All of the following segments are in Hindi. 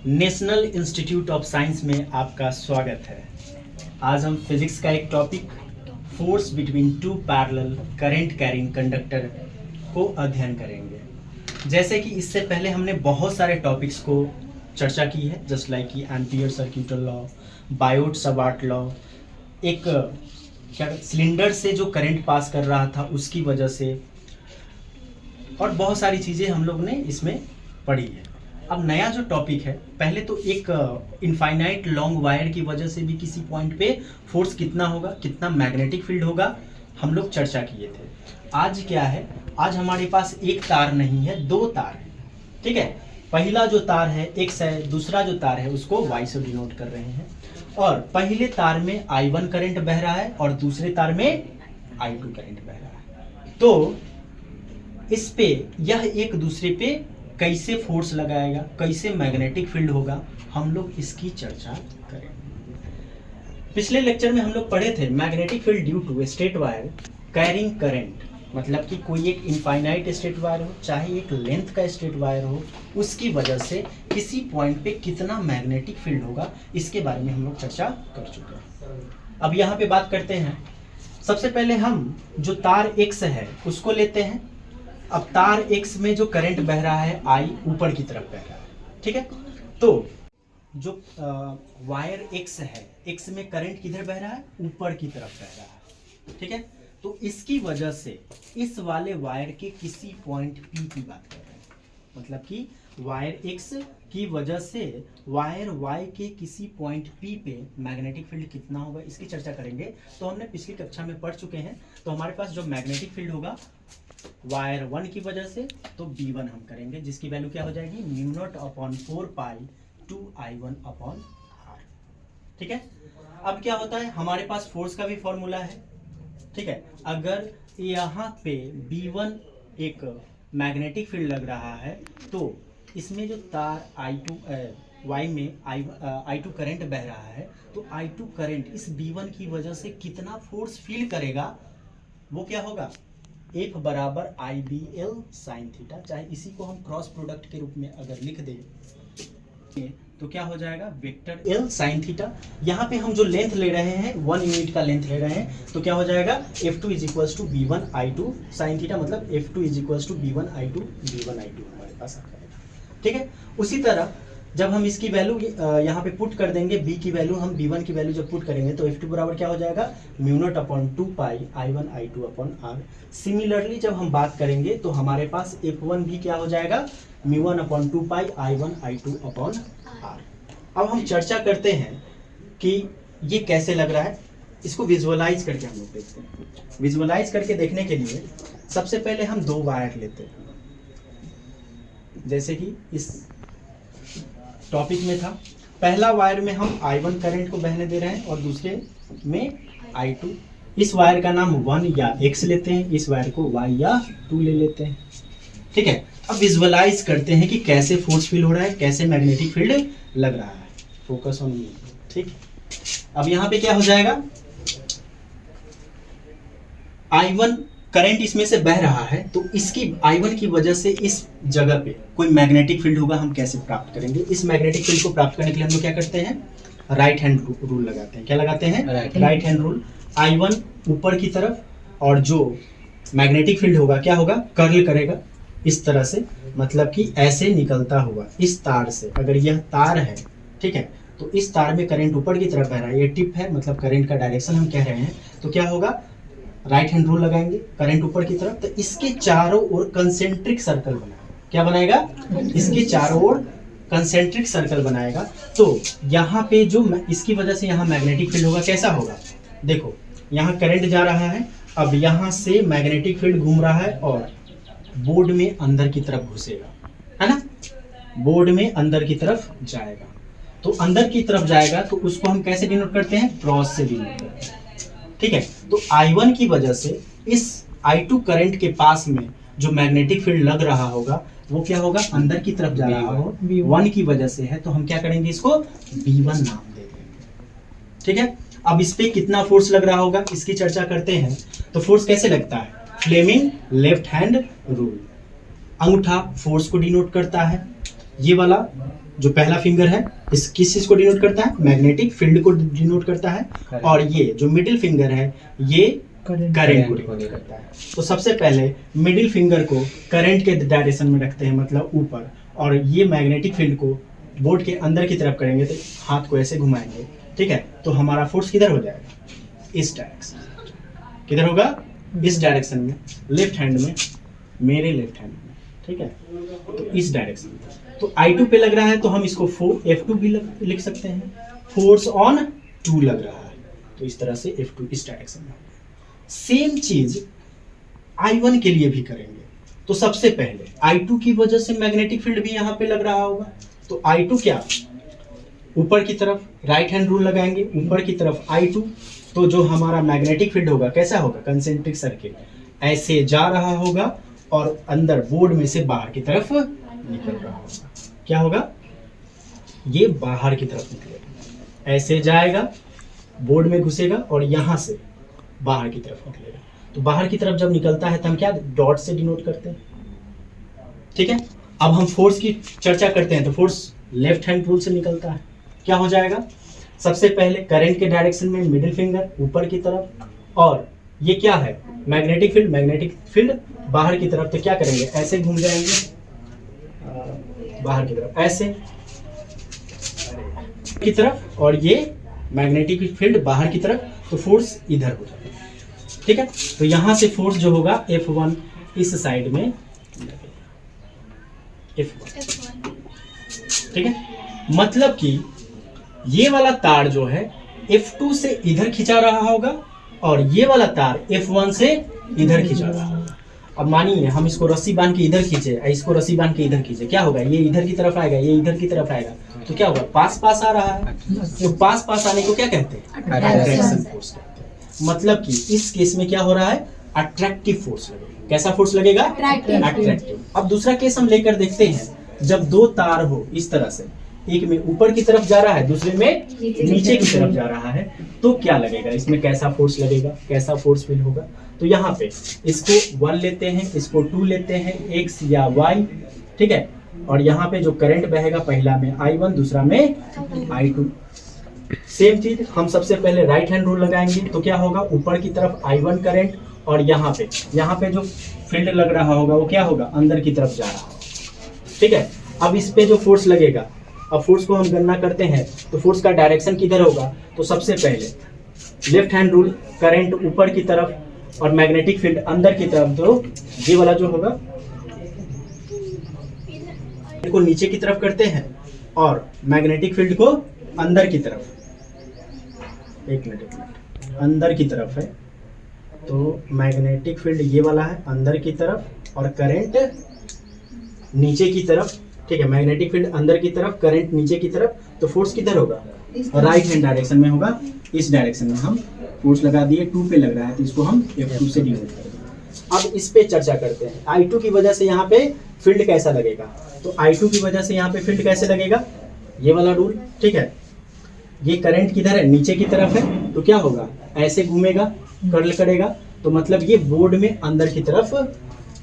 नेशनल इंस्टीट्यूट ऑफ साइंस में आपका स्वागत है। आज हम फिजिक्स का एक topic force between two parallel current carrying conductor को अध्ययन करेंगे। जैसे कि इससे पहले हमने बहुत सारे टॉपिक्स को चर्चा की है, जस्ट लाइक कि ampere circuital law, biot savart law, एक क्या सिलेंडर से जो करंट पास कर रहा था उसकी वजह से, और बहुत सारी चीज़ें हम लोग ने इसमें पढ़ी है। अब नया जो टॉपिक है, पहले तो एक इनफाइनाइट लॉन्ग वायर की वजह से भी किसी पॉइंट पे फोर्स कितना होगा, कितना मैग्नेटिक फील्ड होगा, हम लोग चर्चा किए थे। आज क्या है, आज हमारे पास एक तार नहीं है, दो तार है। ठीक है, पहला जो तार है x है, दूसरा जो तार है उसको y से डिनोट कर रहे हैं। और पहले तार में I1 करंट बह रहा है और दूसरे तार में I2 करंट बह रहा है। तो इस पे यह एक दूसरे पे कैसे फोर्स लगाएगा, कैसे मैग्नेटिक फील्ड होगा, हम लोग इसकी चर्चा करेंगे। पिछले लेक्चर में हम लोग पढ़े थे magnetic field due to straight wire carrying current, मतलब कि कोई एक इनफाइनाइट स्ट्रेट वायर हो, चाहे एक लेंथ का स्ट्रेट वायर हो, उसकी वजह से किसी पॉइंट पे कितना मैग्नेटिक फील्ड होगा, इसके बारे में हम लोग चर्चा कर चुके हैं। अब यहाँ पे बात करते हैं। सबसे पहले हम जो तार x है उसको लेते हैं। अब तार x में जो करंट बह रहा है I ऊपर की तरफ बह रहा है। ठीक है, तो जो वायर x है, x में करंट किधर बह रहा है, ऊपर की तरफ बह रहा है। ठीक है, तो इसकी वजह से इस वाले वायर के किसी पॉइंट P की बात कर रहे हैं, मतलब कि वायर x की वजह से वायर y के किसी पॉइंट P पे मैग्नेटिक फील्ड कितना होगा, इसकी चर्चा करेंगे। तो हमने पिछली कक्षा में पढ़ चुके हैं। तो हमारे पास जो मैग्नेटिक फील्ड होगा वायर 1 की वजह से, तो B1 हम करेंगे, जिसकी वैल्यू क्या हो जाएगी, μ0/4 पाई 2I1/r। ठीक है, अब क्या होता है, हमारे पास फोर्स का भी फॉर्मूला है। ठीक है, अगर यहाँ पे B1 एक मैग्नेटिक फील्ड लग रहा है, तो इसमें जो तार I2 Y में I2 करंट बह रहा है, तो I2 करंट इस B1 की वजह से कितना फोर्स फील करेगा, वो क्या होगा, F बराबर IBL साइन थीटा। चाहे इसी को हम क्रॉस प्रोडक्ट के रूप में अगर लिख दें तो क्या हो जाएगा, वेक्टर L साइन थीटा। यहाँ पे हम जो लेंथ ले रहे हैं 1 यूनिट का लेंथ ले रहे हैं, तो क्या हो जाएगा, F2 is equals to B1 I2 sine theta, मतलब F2 is equals to B1 I2 हमारे पास आ जाएगा। ठीक है, उसी तरह जब हम इसकी वैल्यू यहाँ पे पुट कर देंगे, B की वैल्यू, हम B1 की वैल्यू जब पुट करेंगे तो F2 बराबर क्या हो जाएगा, μ0/2 पाई I1 I2/r। सिमिलरली जब हम बात करेंगे तो हमारे पास F1 भी क्या हो जाएगा, μ1/2 पाई I1 I2/r। अब हम चर्चा करते हैं कि ये कैसे लग रहा है, इसको विजुअलाइज करके हम लोग देखते हैं। विजुअलाइज करके देखने के लिए सबसे पहले हम दो वायर लेते हैं, जैसे कि इस टॉपिक में था। पहला वायर में हम I1 करंट को बहने दे रहे हैं और दूसरे में I2। इस वायर का नाम 1 या X लेते हैं, इस वायर को Y या 2 ले लेते हैं। ठीक है, अब विजुअलाइज करते हैं कि कैसे फोर्स फील हो रहा है, कैसे मैग्नेटिक फील्ड लग रहा है। Focus on me. ठीक, अब यहाँ पे क्या हो जाएगा, I1 करंट इसमें से बह रहा है, तो इसकी I1 की वजह से इस जगह पे कोई मैग्नेटिक फील्ड होगा, हम कैसे प्राप्त करेंगे। इस मैग्नेटिक फील्ड को प्राप्त करने के लिए हम लोग क्या करते हैं, राइट हैंड रूल लगाते हैं। क्या लगाते हैं, राइट हैंड रूल। I1 ऊपर की तरफ, और जो मैग्नेटिक फील्ड होगा क्या होगा, कर्ल करेगा इस तरह से, मतलब कि ऐसे निकलता हुआ इस तार से। अगर यह तार है, ठीक है, तो इस तार में करंट ऊपर की तरफ बह रहा है, ये टिप है, मतलब करंट का डायरेक्शन हम कह रहे हैं। तो क्या होगा, राइट हैंड रूल लगाएंगे, करंट ऊपर की तरफ, तो इसके चारों ओर कंसेंट्रिक सर्कल बनाएगा। क्या बनाएगा, इसके चारों ओर कंसेंट्रिक सर्कल बनाएगा। तो यहाँ पे जो इसकी वजह से यहाँ मैग्नेटिक फील्ड होगा, कैसा होगा, देखो यहाँ करंट जा रहा है, अब यहाँ से मैग्नेटिक फील्ड घूम रहा है और बोर्ड में अंदर की तरफ घुसेगा, है ना, बोर्ड में अंदर की तरफ जाएगा। तो अंदर की तरफ जाएगा तो उसको हम कैसे डिनोट करते हैं, क्रॉस से डिनोट करते हैं। ठीक है, तो I1 की वजह से इस I2 करंट के पास में जो मैग्नेटिक फील्ड लग रहा होगा वो क्या होगा, अंदर की तरफ जा रहा हो, 1 की वजह से है, तो हम क्या करेंगे, इसको B1 नाम दे देंगे। ठीक है, अब इस पे कितना फोर्स लग रहा होगा, इसकी चर्चा करते हैं। तो फोर्स कैसे लगता है, फ्लेमिंग लेफ्ट हैंड रूल। अंगूठा फोर्स को डिनोट करता है, ये वाला जो पहला फिंगर है इस किस चीज को डिनोट करता है, मैग्नेटिक फील्ड को डिनोट करता है, और ये जो मिडिल फिंगर है ये करंट को डिनोट करता है। तो सबसे पहले मिडिल फिंगर को करंट के डायरेक्शन में रखते हैं, मतलब ऊपर, और ये मैग्नेटिक फील्ड को बोर्ड के अंदर की तरफ करेंगे, तो हाथ को ऐसे घुमाएंगे, ठीक है। तो हमारा फोर्स किधर हो जाएगा, इस डायरेक्शन। किधर होगा, इस डायरेक्शन में, लेफ्ट हैंड में, मेरे लेफ्ट हैंड में, ठीक है। तो इस डायरेक्शन में तो I2 पे लग रहा है, तो हम इसको F2 भी लिख सकते हैं, फोर्स ऑन 2 लग रहा है, तो इस तरह से F2 इस डायरेक्शन में। सेम चीज I1 के लिए भी करेंगे। तो सबसे पहले I2 की वजह से मैग्नेटिक फील्ड भी यहाँ पे लग रहा होगा, तो I2 क्या, ऊपर की तरफ राइट हैंड रूल लगाएंगे, ऊपर की तरफ I2, तो जो हमारा मैग्नेटिक फील्ड होगा कैसा होगा, कंसेंट्रिक सर्किल, ऐसे जा रहा होगा और अंदर बोर्ड में से बाहर की तरफ निकल रहा होगा। क्या होगा, ये बाहर की तरफ निकलेगा, ऐसे जाएगा, बोर्ड में घुसेगा और यहां से बाहर की तरफ निकलेगा। तो बाहर की तरफ जब निकलता है तो हम क्या डॉट से डिनोट करते हैं, ठीक है। अब हम फोर्स की चर्चा करते हैं, तो फोर्स लेफ्ट हैंड रूल से निकलता है। क्या हो जाएगा, सबसे पहले करंट के डायरेक्शन में मिडिल फिंगर ऊपर की तरफ, और ये क्या है, मैग्नेटिक फील्ड बाहर की तरफ। तो क्या करेंगे, ऐसे घूम जाएंगे बाहर की तरफ, ऐसे की तरफ, और ये मैग्नेटिक फील्ड बाहर की तरफ, तो फोर्स इधर हो जाएगा, ठीक है। तो यहां से फोर्स जो होगा F1 इस साइड में, F1, ठीक है। मतलब कि ये वाला तार जो है F2 से इधर खिंचा रहा होगा, और ये वाला तार F1 से इधर खिंचा रहा होगा। अब मानिए हम इसको रस्सी बांध के इधर खींचे, इसको रस्सी बांध के इधर खींचे, क्या होगा, ये इधर की तरफ आएगा, ये इधर की तरफ आएगा, तो क्या होगा, पास पास आ रहा है। तो पास पास आने को क्या कहते हैं, अट्रैक्शन फोर्स कहते हैं। मतलब कि इस केस में क्या हो रहा है, अट्रैक्टिव फोर्स लगेगा। कैसा फोर्स लगेगा, अट्रैक्टिव। अब दूसरा केस हम लेकर देखते हैं, जब दो तार हो इस तरह से, एक में ऊपर की तरफ जा रहा है, दूसरे में नीचे की तरफ जा रहा है, तो क्या लगेगा, इसमें कैसा फोर्स लगेगा, कैसा फोर्स फील होगा। तो यहाँ पे इसको 1 लेते हैं, इसको 2 लेते हैं, x या y, ठीक है। और यहाँ पे जो करंट बहेगा, पहला में I1, दूसरा में I2। सेम चीज हम सबसे पहले राइट हैंड रूल लगाएंगे, तो क्या होगा, ऊपर की तरफ I1 करंट, और यहाँ पे जो फील्ड लग रहा होगा वो क्या होगा, अंदर की तरफ जा रहा होगा, ठीक है। अब इस पे जो फोर्स लगेगा, अब फोर्स को हम गणना करते हैं, तो फोर्स का डायरेक्शन किधर होगा, तो सबसे पहले लेफ्ट हैंड रूल, करंट ऊपर की तरफ और मैग्नेटिक फील्ड अंदर की तरफ, तो ये वाला जो होगा को नीचे की तरफ करते हैं और मैग्नेटिक फील्ड को अंदर की तरफ, एक मिनट, अंदर की तरफ है, तो मैग्नेटिक फील्ड ये वाला है अंदर की तरफ और करंट नीचे की तरफ, ठीक है। मैग्नेटिक फील्ड अंदर की तरफ, करंट नीचे की तरफ, तो फोर्स किधर होगा, राइट हैंड डायरेक्शन में होगा, इस डायरेक्शन में हम फोर्स लगा दिए, 2 पे लग रहा है, तो इसको हम F2 से डिनोट करेंगे। अब इस पे चर्चा करते हैं, I2 की वजह से यहाँ पे फील्ड कैसा लगेगा। तो I2 की वजह से यहाँ पे फील्ड कैसे लगेगा, ये वाला रूल, ठीक है। ये करंट किधर है, नीचे की तरफ है, तो क्या होगा, ऐसे घूमेगा, कर्ल करेगा, तो मतलब ये बोर्ड में अंदर की तरफ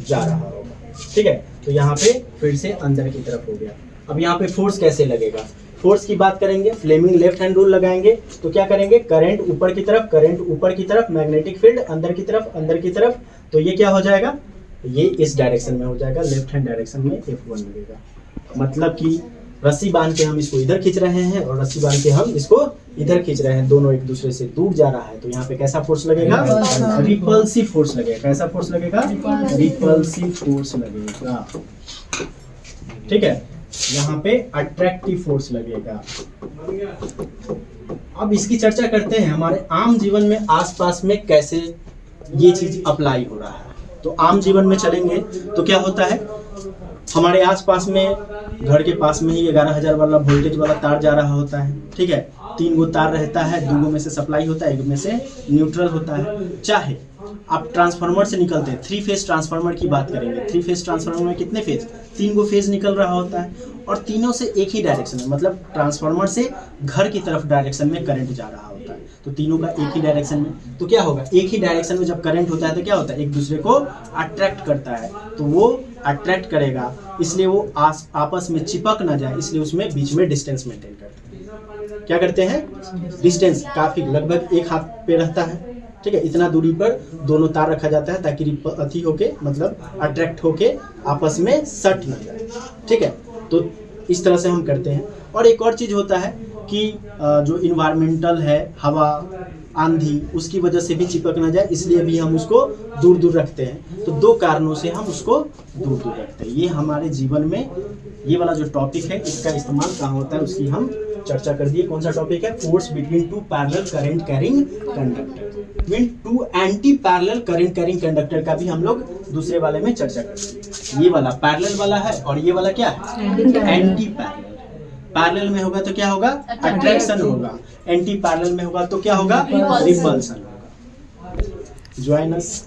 जा रहा होगा, ठीक है। तो यहाँ पे फिर से अंदर की तरफ हो गया। अब यहाँ पे फोर्स कैसे लगेगा, फोर्स की बात करेंगे, फ्लेमिंग लेफ्ट हैंड रूल लगाएंगे, तो क्या करेंगे, करंट ऊपर की तरफ, मैग्नेटिक फील्ड अंदर की तरफ, तो ये क्या हो जाएगा, ये इस डायरेक्शन में हो जाएगा, लेफ्ट हैंड डायरेक्शन में F1 लगेगा। मतलब कि रस्सी बांध के हम इसको इधर खींच रहे हैं और रस्सी बांध के हम इसको इधर खींच रहे हैं, दोनों एक दूसरे से दूर जा रहा है, तो यहाँ पे कैसा फोर्स लगेगा, रिपल्सिव फोर्स लगेगा। कैसा फोर्स लगेगा, रिपल्सिव फोर्स लगेगा, ठीक है। यहाँ पे अट्रैक्टिव फोर्स लगेगा। अब इसकी चर्चा करते हैं हमारे आम जीवन में आसपास में कैसे ये चीज अप्लाई हो रहा है। तो आम जीवन में चलेंगे तो क्या होता है, हमारे आसपास में घर के पास में ही 11,000 वाला वोल्टेज वाला तार जा रहा होता है, ठीक है। 3 गो तार रहता है, 2 गो में से सप्लाई होता है, 1 में से न्यूट्रल होता है। चाहे आप ट्रांसफार्मर से निकलते हैं, 3 फेज ट्रांसफार्मर की बात करेंगे, 3 फेज ट्रांसफार्मर में कितने फेज, 3 गो फेज निकल रहा होता है और तीनों से एक ही डायरेक्शन में, मतलब ट्रांसफार्मर से घर की तरफ डायरेक्शन में करंट जा रहा होता है, तो तीनों का एक ही डायरेक्शन में। तो क्या होगा, एक ही डायरेक्शन में जब करंट होता है तो क्या होता है, एक दूसरे को अट्रैक्ट करता है, तो वो अट्रैक्ट करेगा, इसलिए वो आपस में चिपक ना जाए, इसलिए उसमें बीच में डिस्टेंस मेंटेन करते हैं। क्या करते हैं? डिस्टेंस काफी लगभग एक हाथ पे रहता है, ठीक है, इतना दूरी पर दोनों तार रखा जाता है ताकि अति होके मतलब अट्रैक्ट होके आपस में सट ना जाए, ठीक है। तो इस तरह से हम करते हैं। और एक और चीज होता है कि जो इन्वायरमेंटल है, हवा, आंधी, उसकी वजह से भी चिपक ना जाए, इसलिए भी हम उसको दूर दूर रखते हैं। तो दो कारणों से हम उसको दूर दूर रखते हैं। ये हमारे जीवन में ये वाला जो टॉपिक है, इसका इस्तेमाल कहाँ होता है उसकी हम चर्चा कर दिए। कौन सा टॉपिक है? Force between two parallel current carrying conductor, between two anti parallel current carrying conductor का भी हम लोग दूसरे वाले में चर्चा कर दिए। ये वाला पैरेलल वाला है और ये वाला क्या है? Anti parallel. पैरेलल में होगा तो क्या होगा? अट्रैक्शन होगा। एंटी पैरेलल में होगा तो क्या होगा? रिपल्सन होगा। Join us.